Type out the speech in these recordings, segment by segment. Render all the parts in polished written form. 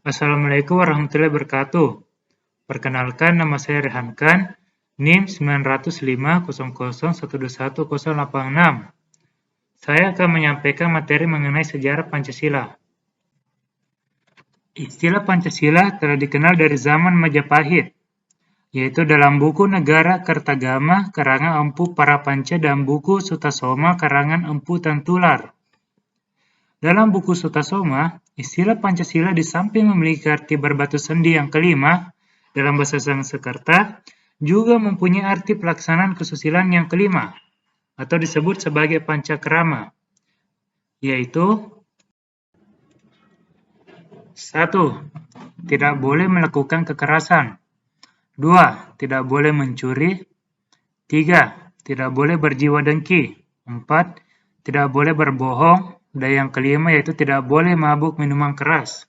Assalamualaikum warahmatullahi wabarakatuh. Perkenalkan, nama saya Rehan Khan, NIM 90500121086. Saya akan menyampaikan materi mengenai sejarah Pancasila. Istilah Pancasila telah dikenal dari zaman Majapahit, yaitu dalam buku Negara Kertagama karangan Empu Parapanca dan buku Sutasoma karangan Empu Tantular. Dalam buku Sutasoma, istilah Pancasila di samping memiliki arti berbatu sendi yang kelima dalam bahasa Sanskerta, juga mempunyai arti pelaksanaan kesusilaan yang kelima, atau disebut sebagai Pancakrama, yaitu 1. Tidak boleh melakukan kekerasan. 2. Tidak boleh mencuri. 3. Tidak boleh berjiwa dengki. 4. Tidak boleh berbohong. Dan yang kelima yaitu tidak boleh mabuk minuman keras.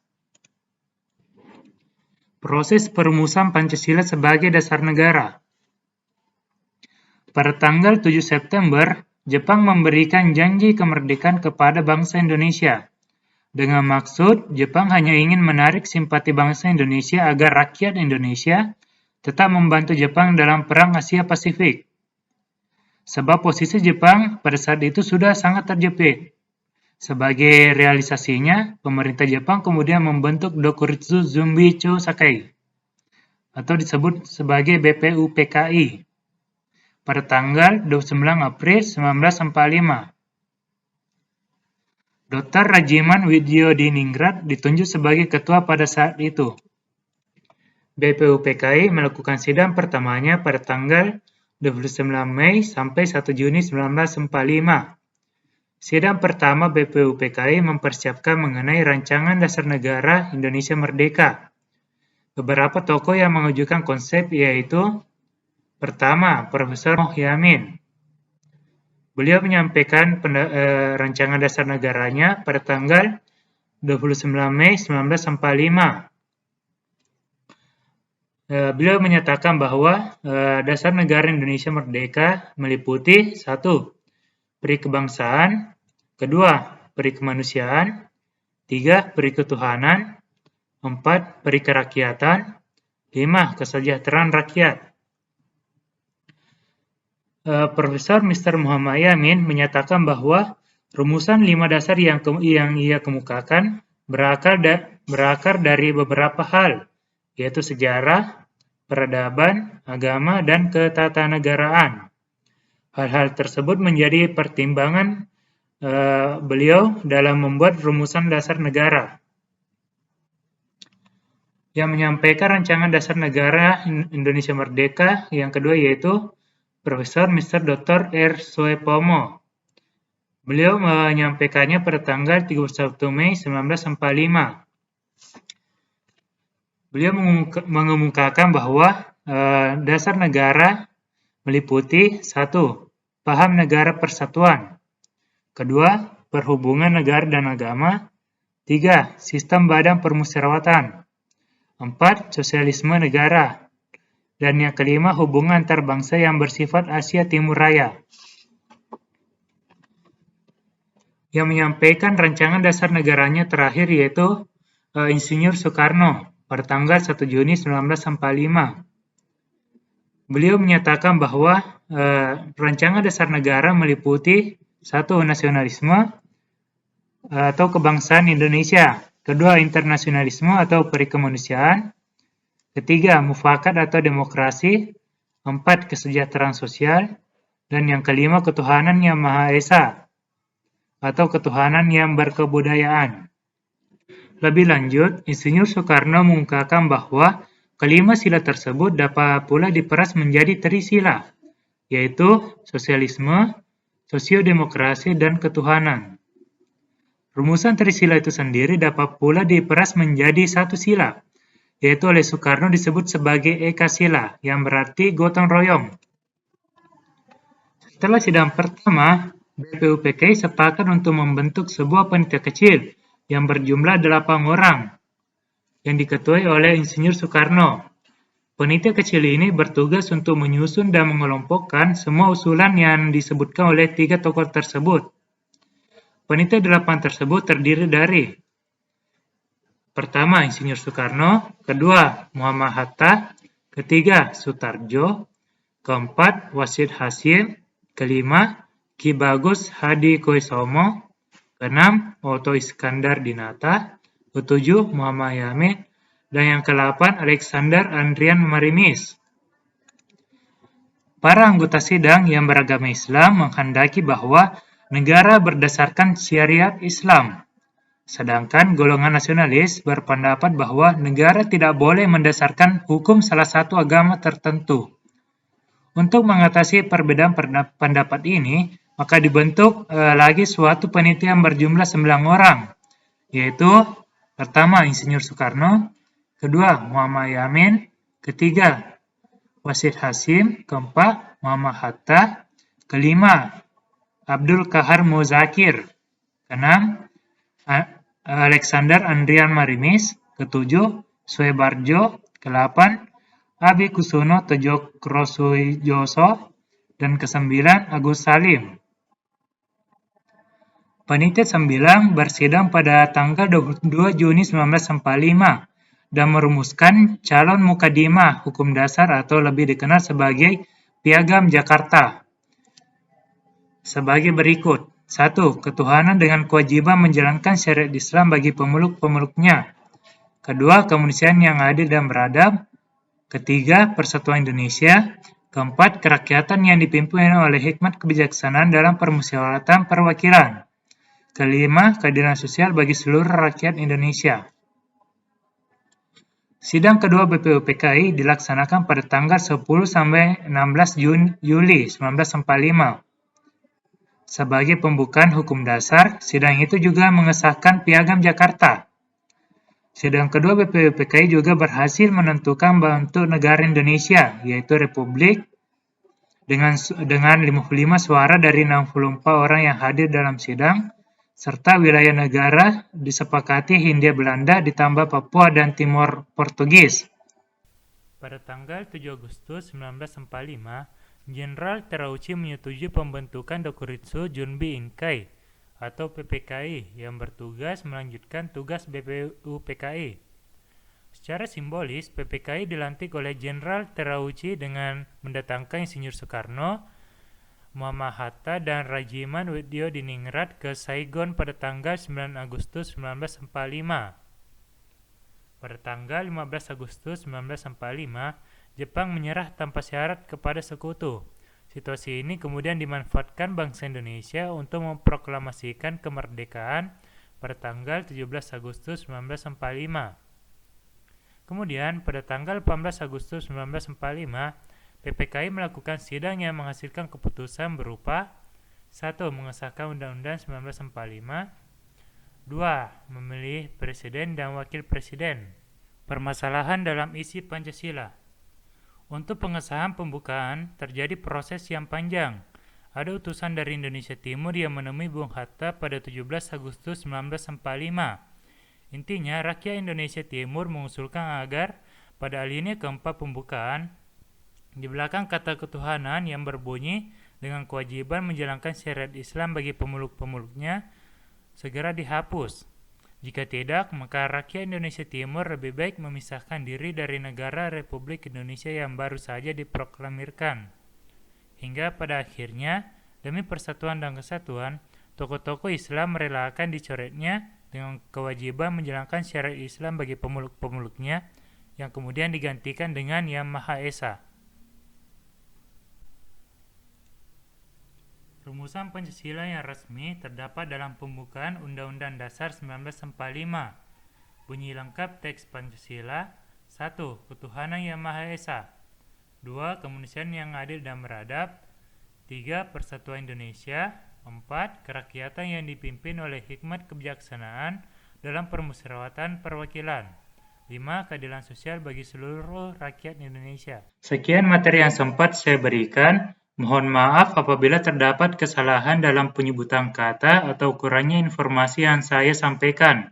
Proses perumusan Pancasila sebagai dasar negara. Pada tanggal 7 September, Jepang memberikan janji kemerdekaan kepada bangsa Indonesia. Dengan maksud, Jepang hanya ingin menarik simpati bangsa Indonesia agar rakyat Indonesia tetap membantu Jepang dalam Perang Asia Pasifik. Sebab posisi Jepang pada saat itu sudah sangat terjepit. Sebagai realisasinya, pemerintah Jepang kemudian membentuk Dokuritsu Zumbicho Sakai, atau disebut sebagai BPUPKI, pada tanggal 29 April 1945. Dr. Rajiman Widyodiningrat ditunjuk sebagai ketua pada saat itu. BPUPKI melakukan sidang pertamanya pada tanggal 29 Mei sampai 1 Juni 1945. Sidang pertama BPUPKI mempersiapkan mengenai rancangan dasar negara Indonesia Merdeka. Beberapa tokoh yang mengajukan konsep yaitu: pertama, Profesor Mohyamin. Beliau menyampaikan rancangan dasar negaranya pada tanggal 29 Mei 1945. Beliau menyatakan bahwa dasar negara Indonesia Merdeka meliputi 1. Peri kebangsaan, 2. Peri kemanusiaan, 3. Peri ketuhanan, 4. Peri kerakyatan, 5. Kesejahteraan rakyat. Profesor Mr. Muhammad Yamin menyatakan bahwa rumusan 5 dasar yang ia kemukakan berakar dari beberapa hal, yaitu sejarah, peradaban, agama, dan ketatanegaraan. Hal-hal tersebut menjadi pertimbangan beliau dalam membuat rumusan dasar negara. Yang menyampaikan rancangan dasar negara Indonesia Merdeka yang kedua yaitu Profesor Mr. Dr. R. Soepomo. Beliau menyampaikannya pada tanggal 31 Mei 1945. Beliau mengemukakan bahwa dasar negara meliputi 1. Paham negara persatuan, 2. Perhubungan negara dan agama, 3. Sistem badan permusyawaratan, 4. Sosialisme negara, dan yang kelima, hubungan antar bangsa yang bersifat Asia Timur Raya. Yang menyampaikan rancangan dasar negaranya terakhir yaitu Insinyur Soekarno pada tanggal 1 Juni 1945. Beliau menyatakan bahwa rancangan dasar negara meliputi 1. Nasionalisme atau kebangsaan Indonesia, 2. Internasionalisme atau perikemanusiaan, 3. Mufakat atau demokrasi, 4. Kesejahteraan sosial, dan yang kelima ketuhanan yang Maha Esa atau ketuhanan yang berkebudayaan. Lebih lanjut, Insinyur Soekarno mengungkapkan bahwa kelima sila tersebut dapat pula diperas menjadi trisila, yaitu sosialisme, sosiodemokrasi, dan ketuhanan. Rumusan trisila itu sendiri dapat pula diperas menjadi satu sila, yaitu oleh Soekarno disebut sebagai Eka Sila, yang berarti gotong royong. Setelah sidang pertama, BPUPKI sepakat untuk membentuk sebuah panitia kecil yang berjumlah 8 orang, yang diketuai oleh Insinyur Soekarno. Panitia kecil ini bertugas untuk menyusun dan mengelompokkan semua usulan yang disebutkan oleh 3 tokoh tersebut. Panitia 8 tersebut terdiri dari Pertama, Insinyur Soekarno. Kedua, Muhammad Hatta. Ketiga, Sutarjo. Keempat, Wasid Hasyim. Kelima, Ki Bagus Hadi Koisomo. Keenam, Otto Iskandar Dinata. Ketujuh, Muhammad Yamin. Dan yang ke-8, Alexander Andrian Marimis. Para anggota sidang yang beragama Islam menghendaki bahwa negara berdasarkan syariat Islam. Sedangkan golongan nasionalis berpendapat bahwa negara tidak boleh mendasarkan hukum salah satu agama tertentu. Untuk mengatasi perbedaan pendapat ini, maka dibentuk lagi suatu panitia berjumlah 9 orang, yaitu pertama Insinyur Soekarno, kedua Muhammad Yamin, ketiga Wasid Hasyim, keempat Muhammad Hatta, kelima Abdul Qahar Muzakir, keenam Alexander Andrian Marimis, ketujuh Soebarjo, ke-8 Abi Kusuno Tejokrosujoso, dan ke-9 Agus Salim. Panitia 9 bersidang pada tanggal 22 Juni 1945 dan merumuskan calon mukadimah hukum dasar atau lebih dikenal sebagai Piagam Jakarta sebagai berikut. 1. Ketuhanan dengan kewajiban menjalankan syariat Islam bagi pemeluk-pemeluknya. Kedua, kemanusiaan yang adil dan beradab. Ketiga, persatuan Indonesia. Keempat, kerakyatan yang dipimpin oleh hikmat kebijaksanaan dalam permusyawaratan perwakilan. Kelima, keadilan sosial bagi seluruh rakyat Indonesia. Sidang kedua BPUPKI dilaksanakan pada tanggal 10 sampai 16 Juli 1945. Sebagai pembukaan hukum dasar, sidang itu juga mengesahkan Piagam Jakarta. Sidang kedua BPUPKI juga berhasil menentukan bentuk negara Indonesia, yaitu Republik, dengan 55 suara dari 64 orang yang hadir dalam sidang, serta wilayah negara disepakati Hindia Belanda ditambah Papua dan Timor Portugis. Pada tanggal 7 Agustus 1945, Jenderal Terauchi menyetujui pembentukan Dokuritsu Junbi Inkai atau PPKI yang bertugas melanjutkan tugas BPUPKI. Secara simbolis, PPKI dilantik oleh Jenderal Terauchi dengan mendatangkan Insinyur Soekarno, Muhammad Hatta, dan Rajiman Widyodiningrat ke Saigon pada tanggal 9 Agustus 1945. Pada tanggal 15 Agustus 1945, Jepang menyerah tanpa syarat kepada sekutu. Situasi ini kemudian dimanfaatkan bangsa Indonesia untuk memproklamasikan kemerdekaan pada tanggal 17 Agustus 1945. Kemudian pada tanggal 18 Agustus 1945, PPKI melakukan sidang yang menghasilkan keputusan berupa 1. Mengesahkan Undang-Undang 1945. 2. Memilih Presiden dan Wakil Presiden. Permasalahan dalam isi Pancasila. Untuk pengesahan pembukaan, terjadi proses yang panjang. Ada utusan dari Indonesia Timur yang menemui Bung Hatta pada 17 Agustus 1945. Intinya, rakyat Indonesia Timur mengusulkan agar pada alinea keempat pembukaan, di belakang kata ketuhanan yang berbunyi dengan kewajiban menjalankan syariat Islam bagi pemeluk-pemeluknya, segera dihapus. Jika tidak, maka rakyat Indonesia Timur lebih baik memisahkan diri dari negara Republik Indonesia yang baru saja diproklamirkan. Hingga pada akhirnya, demi persatuan dan kesatuan, tokoh-tokoh Islam merelakan dicoretnya dengan kewajiban menjalankan syariat Islam bagi pemeluk-pemeluknya, yang kemudian digantikan dengan Yang Maha Esa. Rumusan Pancasila yang resmi terdapat dalam pembukaan Undang-Undang Dasar 1945. Bunyi lengkap teks Pancasila: 1. Ketuhanan yang Maha Esa. 2. Kemanusiaan yang adil dan beradab. 3. Persatuan Indonesia. 4. Kerakyatan yang dipimpin oleh hikmat kebijaksanaan dalam permusyawaratan perwakilan. 5. Keadilan sosial bagi seluruh rakyat Indonesia. Sekian materi yang sempat saya berikan. Mohon maaf apabila terdapat kesalahan dalam penyebutan kata atau kurangnya informasi yang saya sampaikan.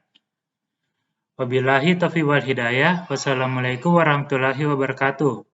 Wabillahi taufiq wal hidayah. Wassalamualaikum warahmatullahi wabarakatuh.